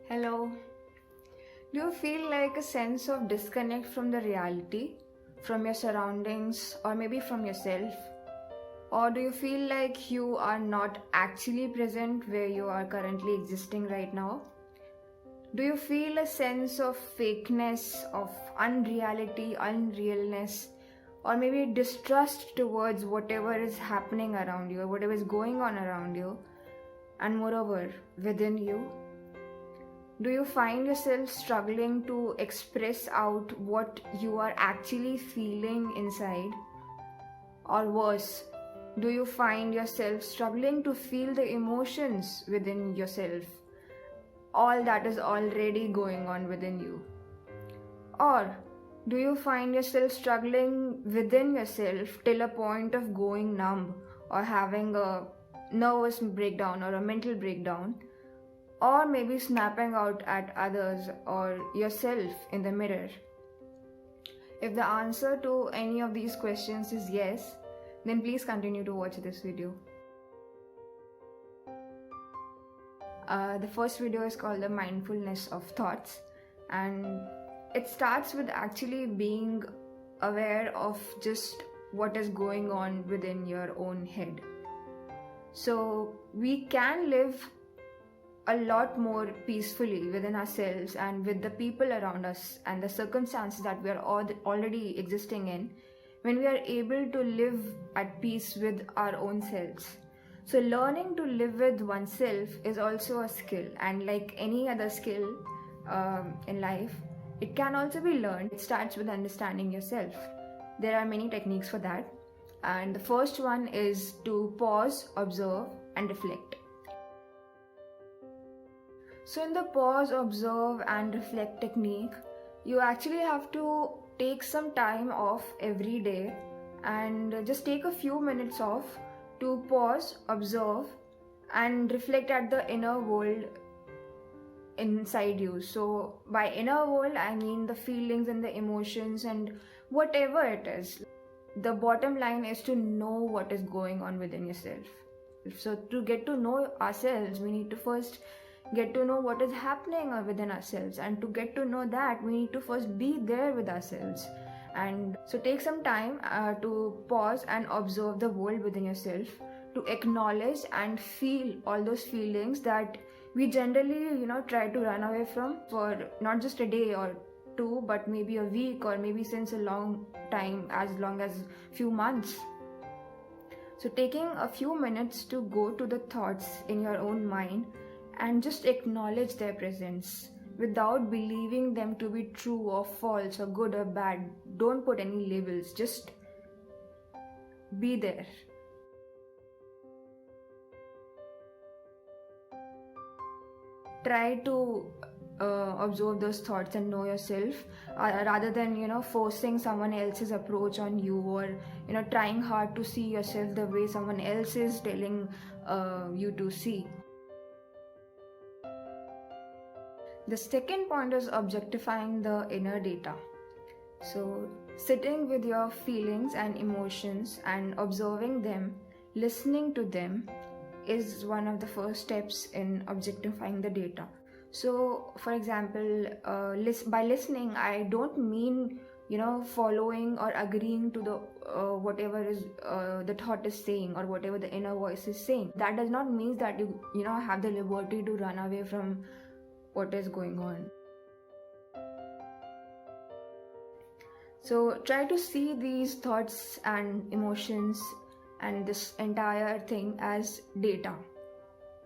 Hello. Do you feel like a sense of disconnect from the reality, from your surroundings, or maybe from yourself? Or do you feel like you are not actually present where you are currently existing right now? Do you feel a sense of fakeness, of unreality, unrealness, or maybe distrust towards whatever is happening around you, or whatever is going on around you, and moreover, within you? Do you find yourself struggling to express out what you are actually feeling inside? Or worse, do you find yourself struggling to feel the emotions within yourself? All that is already going on within you. Or do you find yourself struggling within yourself till a point of going numb or having a nervous breakdown or a mental breakdown? Or maybe snapping out at others or yourself in the mirror? If the answer to any of these questions is yes, then please continue to watch this video. The first video is called the Mindfulness of Thoughts, and it starts with actually being aware of just what is going on within your own head. So we can live a lot more peacefully within ourselves and with the people around us and the circumstances that we are already existing in when we are able to live at peace with our own selves. So learning to live with oneself is also a skill, and like any other skill in life, it can also be learned. It starts with understanding yourself. There are many techniques for that, and the first one is to pause, observe and reflect. So in the pause, observe and reflect technique, you actually have to take some time off every day and just take a few minutes off to pause, observe and reflect at the inner world inside you. So by inner world, I mean the feelings and the emotions and whatever it is. The bottom line is to know what is going on within yourself. So to get to know ourselves, we need to first get to know what is happening within ourselves, and to get to know that, we need to first be there with ourselves. And so take some time to pause and observe the world within yourself, to acknowledge and feel all those feelings that we generally try to run away from for not just a day or two, but maybe a week, or maybe since a long time, as long as few months. So taking a few minutes to go to the thoughts in your own mind and just acknowledge their presence without believing them to be true or false or good or bad. Don't put any labels, just be there. Try to observe those thoughts and know yourself, rather than forcing someone else's approach on you, or trying hard to see yourself the way someone else is telling you to see. The second point is objectifying the inner data. So sitting with your feelings and emotions and observing them, listening to them, is one of the first steps in objectifying the data. So for example, by listening, I don't mean following or agreeing to the whatever is the thought is saying, or whatever the inner voice is saying. That does not mean that you have the liberty to run away from what is going on. So try to see these thoughts and emotions and this entire thing as data,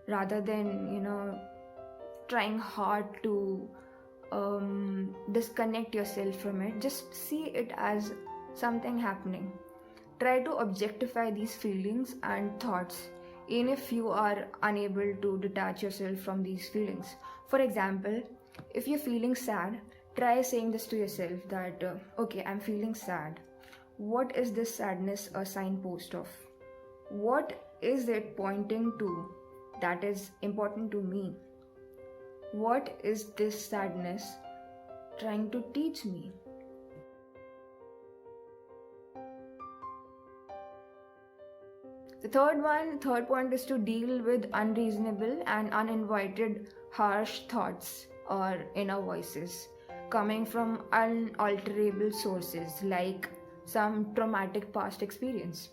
rather than trying hard to disconnect yourself from it. Just see it as something happening. Try to objectify these feelings and thoughts, even if you are unable to detach yourself from these feelings. For example, if you're feeling sad, try saying this to yourself that, okay, I'm feeling sad. What is this sadness a signpost of? What is it pointing to that is important to me? What is this sadness trying to teach me? The third point is to deal with unreasonable and uninvited harsh thoughts or inner voices coming from unalterable sources like some traumatic past experience.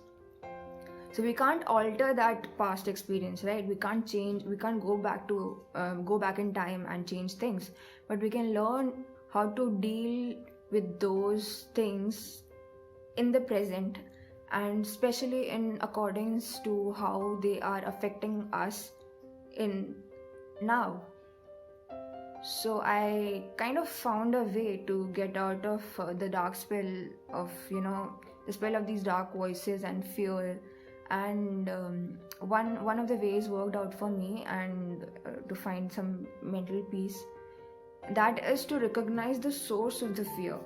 So we can't alter that past experience, right? We can't go back in time and change things, but we can learn how to deal with those things in the present, and especially in accordance to how they are affecting us in now. So I kind of found a way to get out of the dark spell of, the spell of these dark voices and fear. And one of the ways worked out for me, and to find some mental peace, that is to recognize the source of the fear.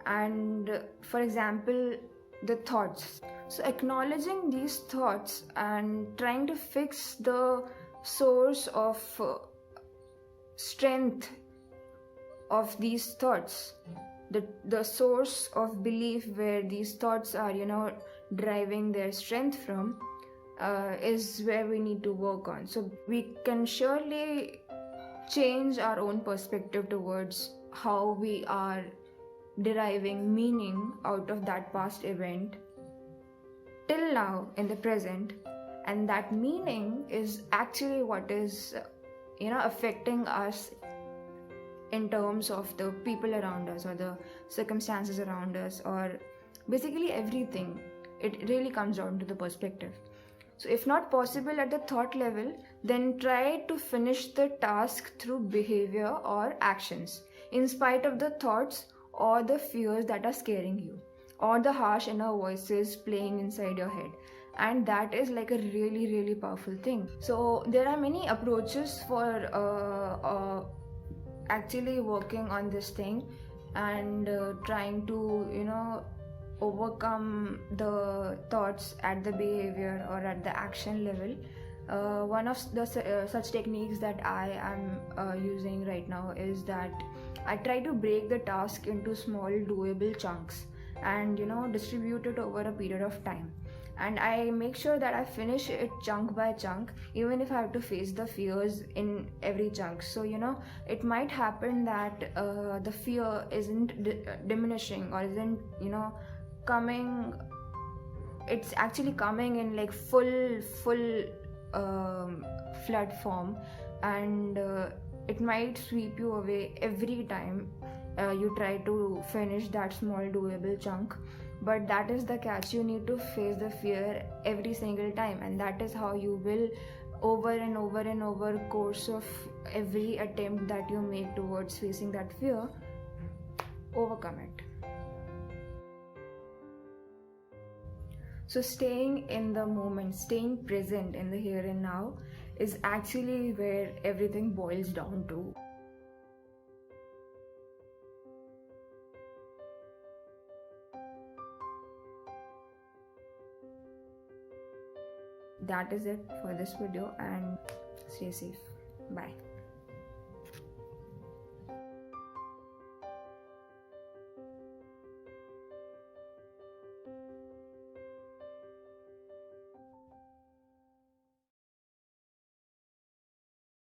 And for example, the thoughts. So acknowledging these thoughts and trying to fix the source of strength of these thoughts, the source of belief where these thoughts are driving their strength from, is where we need to work on. So we can surely change our own perspective towards how we are deriving meaning out of that past event till now in the present, and that meaning is actually what is affecting us in terms of the people around us or the circumstances around us, or basically everything. It really comes down to the perspective. So if not possible at the thought level, then try to finish the task through behavior or actions, in spite of the thoughts or the fears that are scaring you, or the harsh inner voices playing inside your head. And that is like a really, really powerful thing. So there are many approaches for actually working on this thing, and trying to overcome the thoughts at the behavior or at the action level. One of the such techniques that I am using right now is that I try to break the task into small doable chunks and distribute it over a period of time, and I make sure that I finish it chunk by chunk, even if I have to face the fears in every chunk. So it might happen that the fear isn't diminishing or isn't coming. It's actually coming in like full flood form, and it might sweep you away every time you try to finish that small doable chunk. But that is the catch: you need to face the fear every single time, and that is how you will over and over and over course of every attempt that you make towards facing that fear, overcome it. So staying in the moment, staying present in the here and now, is actually where everything boils down to. That is it for this video, and stay safe. Bye.